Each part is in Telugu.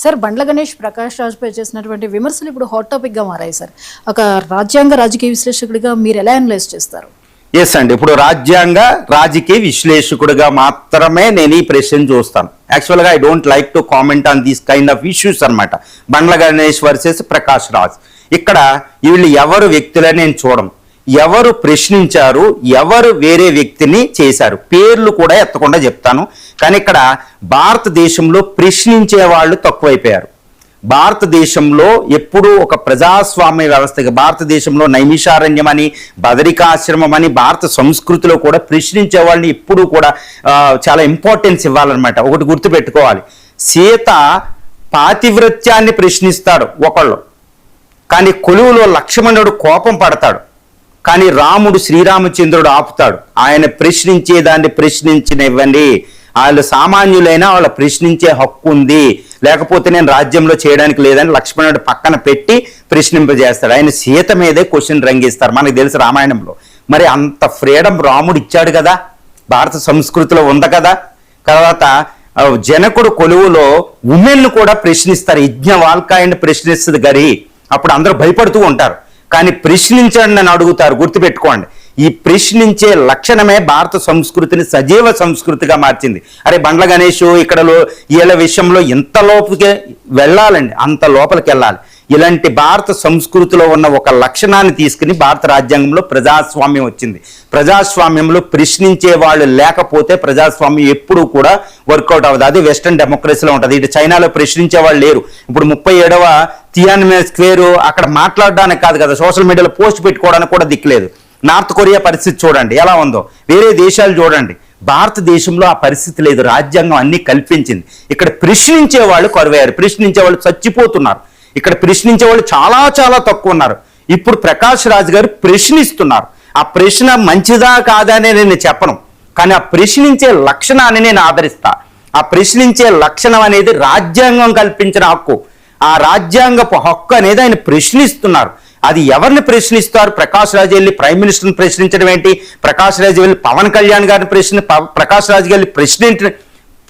సార్ బండ్ల గణేష్ ప్రకాష్ రాజ్పై చేసినటువంటి విమర్శలు ఇప్పుడు హాట్ టాపిక్గా మారాయి సార్. ఒక రాజకీయ విశ్లేషకుడిగా మీరు ఎలా అనలైజ్ చేస్తారు? ఎస్ అండి, ఇప్పుడు రాజకీయ విశ్లేషకుడిగా మాత్రమే నేను ఈ ప్రశ్న చూస్తాను. యాక్చువల్గా I don't like to comment on these kind of issues అనమాట. బండ్ల గణేష్ వర్సెస్ ప్రకాష్ రాజ్. ఇక్కడ వీళ్ళు ఎవరు వ్యక్తులని నేను చూడను, ఎవరు ప్రశ్నించారు, ఎవరు వేరే వ్యక్తిని చేశారు, పేర్లు కూడా ఎత్తకుండా చెప్తాను. కానీ ఇక్కడ భారతదేశంలో ప్రశ్నించే వాళ్ళు తక్కువైపోయారు. భారతదేశంలో ఎప్పుడూ ఒక ప్రజాస్వామ్య వ్యవస్థగా భారతదేశంలో నైమిషారణ్యం అని, బదరికాశ్రమం అని, భారత సంస్కృతిలో కూడా ప్రశ్నించే వాళ్ళని ఎప్పుడూ కూడా చాలా ఇంపార్టెన్స్ ఇవ్వాలన్నమాట. ఒకటి గుర్తుపెట్టుకోవాలి, సీత పాతివ్రత్యాన్ని ప్రశ్నిస్తాడు ఒకళ్ళు, కానీ కొలువులో లక్ష్మణుడు కోపం పడతాడు, కానీ రాముడు శ్రీరామచంద్రుడు ఆపుతాడు. ఆయన ప్రశ్నించేదాన్ని ప్రశ్నించనివ్వండి, వాళ్ళు సామాన్యులైనా వాళ్ళ ప్రశ్నించే హక్కు ఉంది, లేకపోతే నేను రాజ్యంలో చేయడానికి లేదని లక్ష్మణుడు పక్కన పెట్టి ప్రశ్నింపజేస్తాడు. ఆయన సీత మీదే క్వశ్చన్ రంగిస్తారు, మనకు తెలుసు రామాయణంలో. మరి అంత ఫ్రీడమ్ రాముడు ఇచ్చాడు కదా, భారత సంస్కృతిలో ఉంది కదా. తర్వాత జనకుడు కొలువులో ఉమెన్ కూడా ప్రశ్నిస్తారు, యజ్ఞవాల్కాయని ప్రశ్నిస్తుంది గరి. అప్పుడు అందరూ భయపడుతూ ఉంటారు, కానీ ప్రశ్నించండి అని అడుగుతారు. గుర్తుపెట్టుకోండి, ఈ ప్రశ్నించే లక్షణమే భారత సంస్కృతిని సజీవ సంస్కృతిగా మార్చింది. అరే బండ్ల గణేష్ ఇక్కడ వీళ్ళ విషయంలో ఎంత లోపలికి వెళ్ళాలండి, అంత లోపలికి వెళ్ళాలి. ఇలాంటి భారత సంస్కృతిలో ఉన్న ఒక లక్షణాన్ని తీసుకుని భారత రాజ్యాంగంలో ప్రజాస్వామ్యం వచ్చింది. ప్రజాస్వామ్యంలో ప్రశ్నించే వాళ్ళు లేకపోతే ప్రజాస్వామ్యం ఎప్పుడూ కూడా వర్కౌట్ అవ్వదు. అది వెస్టర్న్ డెమోక్రసీలో ఉంటుంది. ఇటు చైనాలో ప్రశ్నించే వాళ్ళు లేరు. ఇప్పుడు 37వ తియాన్మెన్ స్క్వేర్ అక్కడ మాట్లాడడానికి కాదు కదా, సోషల్ మీడియాలో పోస్ట్ పెట్టుకోవడానికి కూడా దిక్కులేదు. నార్త్ కొరియా పరిస్థితి చూడండి ఎలా ఉందో, వేరే దేశాలు చూడండి. భారతదేశంలో ఆ పరిస్థితి లేదు. రాజ్యాంగం అన్ని కల్పించింది. ఇక్కడ ప్రశ్నించే వాళ్ళు కరువయ్యారు, ప్రశ్నించే వాళ్ళు చచ్చిపోతున్నారు. ఇక్కడ ప్రశ్నించే వాళ్ళు చాలా చాలా తక్కువ ఉన్నారు. ఇప్పుడు ప్రకాష్ రాజ్ గారు ప్రశ్నిస్తున్నారు. ఆ ప్రశ్న మంచిదా కాదా అని నేను చెప్పను, కానీ ఆ ప్రశ్నించే లక్షణాన్ని నేను ఆదరిస్తా. ఆ ప్రశ్నించే లక్షణం అనేది రాజ్యాంగం కల్పించిన హక్కు. ఆ రాజ్యాంగపు హక్కు అనేది ఆయన ప్రశ్నిస్తున్నారు. అది ఎవరిని ప్రశ్నిస్తారు? ప్రకాష్ రాజ్ వెళ్ళి ప్రైమ్ మినిస్టర్ని ప్రశ్నించడం ఏంటి? ప్రకాష్ రాజ్ వెళ్ళి పవన్ కళ్యాణ్ గారిని ప్రకాష్ రాజ్ వెళ్ళి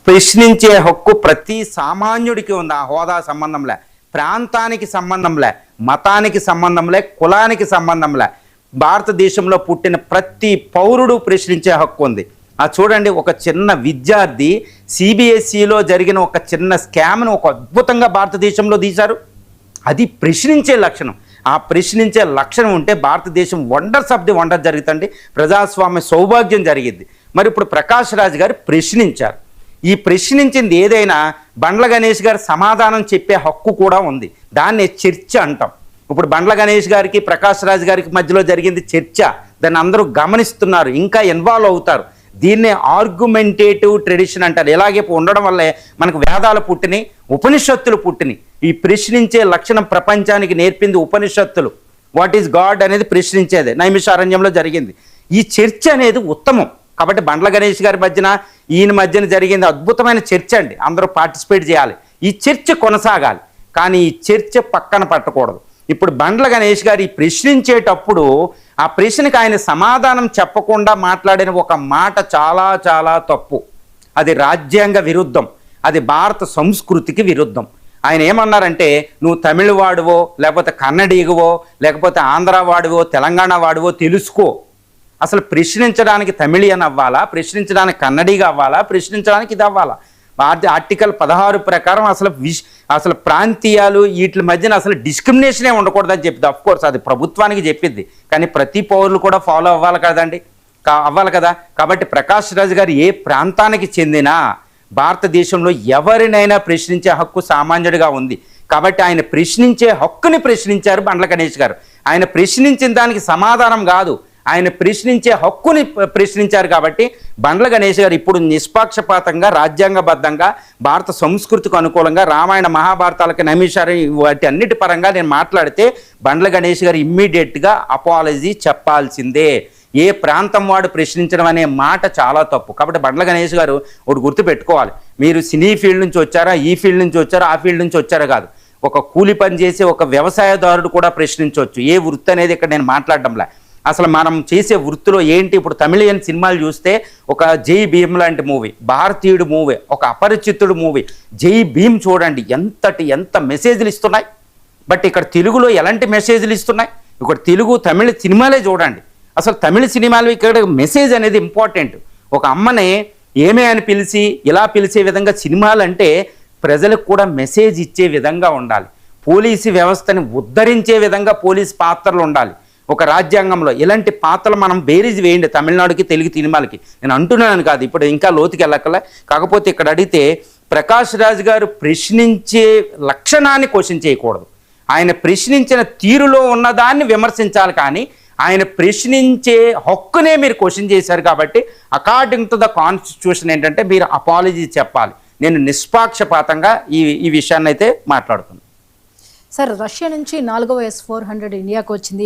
ప్రశ్నించే హక్కు ప్రతి సామాన్యుడికి ఉంది. ఆ హోదా సంబంధంలే, ప్రాంతానికి సంబంధంలే, మతానికి సంబంధంలే, కులానికి సంబంధంలే. భారతదేశంలో పుట్టిన ప్రతి పౌరుడు ప్రశ్నించే హక్కు ఉంది. చూడండి, ఒక చిన్న విద్యార్థి సిబిఎస్ఈలో జరిగిన ఒక చిన్న స్కామ్ను ఒక అద్భుతంగా భారతదేశంలో తీశారు. అది ప్రశ్నించే లక్షణం. ఆ ప్రశ్నించే లక్షణం ఉంటే భారతదేశం వండర్స్ ఆఫ్ ది వండర్ జరుగుతుంది, ప్రజాస్వామ్య సౌభాగ్యం జరిగింది. మరి ఇప్పుడు ప్రకాష్ రాజ్ గారు ప్రశ్నించారు. ఈ ప్రశ్నించింది ఏదైనా బండ్ల గణేష్ గారు సమాధానం చెప్పే హక్కు కూడా ఉంది. దాన్నే చర్చ అంటాం. ఇప్పుడు బండ్ల గణేష్ గారికి ప్రకాష్ రాజ్ గారికి మధ్యలో జరిగింది చర్చ. దాన్ని అందరూ గమనిస్తున్నారు, ఇంకా ఇన్వాల్వ్ అవుతారు. దీన్నే ఆర్గ్యుమెంటేటివ్ ట్రెడిషన్ అంటారు. ఇలాగే ఉండడం వల్లే మనకు వేదాలు పుట్టినాయి, ఉపనిషత్తులు పుట్టినాయి. ఈ ప్రశ్నించే లక్షణం ప్రపంచానికి నేర్పింది ఉపనిషత్తులు. వాట్ ఈజ్ గాడ్ అనేది ప్రశ్నించేది నైమిషారణ్యంలో జరిగింది. ఈ చర్చ అనేది ఉత్తమం. కాబట్టి బండ్ల గణేష్ గారి మధ్యన ఈయన మధ్యన జరిగింది అద్భుతమైన చర్చ అండి. అందరూ పార్టిసిపేట్ చేయాలి, ఈ చర్చ కొనసాగాలి. కానీ ఈ చర్చ పక్కన పట్టకూడదు. ఇప్పుడు బండ్ల గణేష్ గారు ఈ ప్రశ్నించేటప్పుడు ఆ ప్రశ్నకి ఆయన సమాధానం చెప్పకుండా మాట్లాడిన ఒక మాట చాలా చాలా తప్పు. అది రాజ్యాంగ విరుద్ధం, అది భారత సంస్కృతికి విరుద్ధం. ఆయన ఏమన్నారంటే, నువ్వు తమిళ వాడువో, లేకపోతే కన్నడీగువో, లేకపోతే ఆంధ్ర వాడువో, తెలంగాణ వాడువో తెలుసుకో. అసలు ప్రశ్నించడానికి తమిళియన్ అవ్వాలా, ప్రశ్నించడానికి కన్నడీగా అవ్వాలా, ప్రశ్నించడానికి ఇది అవ్వాలా? ఆర్టికల్ 16 ప్రకారం అసలు ప్రాంతీయాలు వీటి మధ్యన అసలు డిస్క్రిమినేషనే ఉండకూడదని చెప్పింది. అఫ్కోర్స్ అది ప్రభుత్వానికి చెప్పింది, కానీ ప్రతి పౌరులు కూడా ఫాలో అవ్వాలి కదండి, అవ్వాలి కదా. కాబట్టి ప్రకాష్ రాజ్ గారు ఏ ప్రాంతానికి చెందినా భారతదేశంలో ఎవరినైనా ప్రశ్నించే హక్కు సామాన్యుడిగా ఉంది. కాబట్టి ఆయన ప్రశ్నించే హక్కుని ప్రశ్నించారు బండ్ల గణేష్ గారు. ఆయన ప్రశ్నించిన దానికి సమాధానం కాదు, ఆయన ప్రశ్నించే హక్కుని ప్రశ్నించారు. కాబట్టి బండ్ల గణేష్ గారు ఇప్పుడు నిష్పాక్షపాతంగా, రాజ్యాంగబద్ధంగా, భారత సంస్కృతికి అనుకూలంగా, రామాయణ మహాభారతాలకి నైమిషారణ్యం వాటి అన్నిటి పరంగా నేను మాట్లాడితే బండ్ల గణేష్ గారు ఇమ్మీడియట్గా అపాలజీ చెప్పాల్సిందే. ఏ ప్రాంతం వాడు ప్రశ్నించడం అనే మాట చాలా తప్పు. కాబట్టి బండ్ల గణేష్ గారు ఒకటి గుర్తుపెట్టుకోవాలి, మీరు సినీ ఫీల్డ్ నుంచి వచ్చారా, ఈ ఫీల్డ్ నుంచి వచ్చారా, ఆ ఫీల్డ్ నుంచి వచ్చారా కాదు. ఒక కూలి పని చేసే ఒక వ్యవసాయదారుడు కూడా ప్రశ్నించవచ్చు. ఏ వృత్తి అనేది ఇక్కడ నేను మాట్లాడడంలే. అసలు మనం చేసే వృత్తిలో ఏంటి. ఇప్పుడు తమిళియన్ సినిమాలు చూస్తే ఒక జై భీమ్ లాంటి మూవీ, భారతీయుడు మూవీ, ఒక అపరిచితుడు మూవీ, జై భీమ్ చూడండి ఎంత మెసేజ్లు ఇస్తున్నాయి. బట్ ఇక్కడ తెలుగులో ఎలాంటి మెసేజ్లు ఇస్తున్నాయి. ఇక్కడ తెలుగు తమిళ సినిమాలే చూడండి. అసలు తమిళ సినిమాలు ఇక్కడ మెసేజ్ అనేది ఇంపార్టెంట్. ఒక అమ్మని ఏమే అని పిలిచి ఇలా పిలిచే విధంగా సినిమాలు అంటే ప్రజలకు కూడా మెసేజ్ ఇచ్చే విధంగా ఉండాలి. పోలీసు వ్యవస్థని ఉద్ధరించే విధంగా పోలీస్ పాత్రలు ఉండాలి. ఒక రాజ్యాంగంలో ఇలాంటి పాత్రలు మనం బేరీజ్ వేయండి తమిళనాడుకి తెలుగు సినిమాలకి. నేను అంటున్నాను కాదు, ఇప్పుడు ఇంకా లోతుకి వెళ్ళక్కలే. కాకపోతే ఇక్కడ అడిగితే ప్రకాష్ రాజ్ గారు ప్రశ్నించే లక్షణాన్ని క్వశ్చన్ చేయకూడదు. ఆయన ప్రశ్నించిన తీరులో ఉన్నదాన్ని విమర్శించాలి. కానీ ఆయన ప్రశ్నించే హక్కునే మీరు క్వశ్చన్ చేశారు కాబట్టి అకార్డింగ్ టు ద కాన్స్టిట్యూషన్ ఏంటంటే మీరు అపాలజీ చెప్పాలి. నేను నిష్పాక్షపాతంగా ఈ విషయాన్ని అయితే మాట్లాడుతున్నాను. సార్, రష్యా నుంచి 4వ S-400 ఇండియాకు వచ్చింది.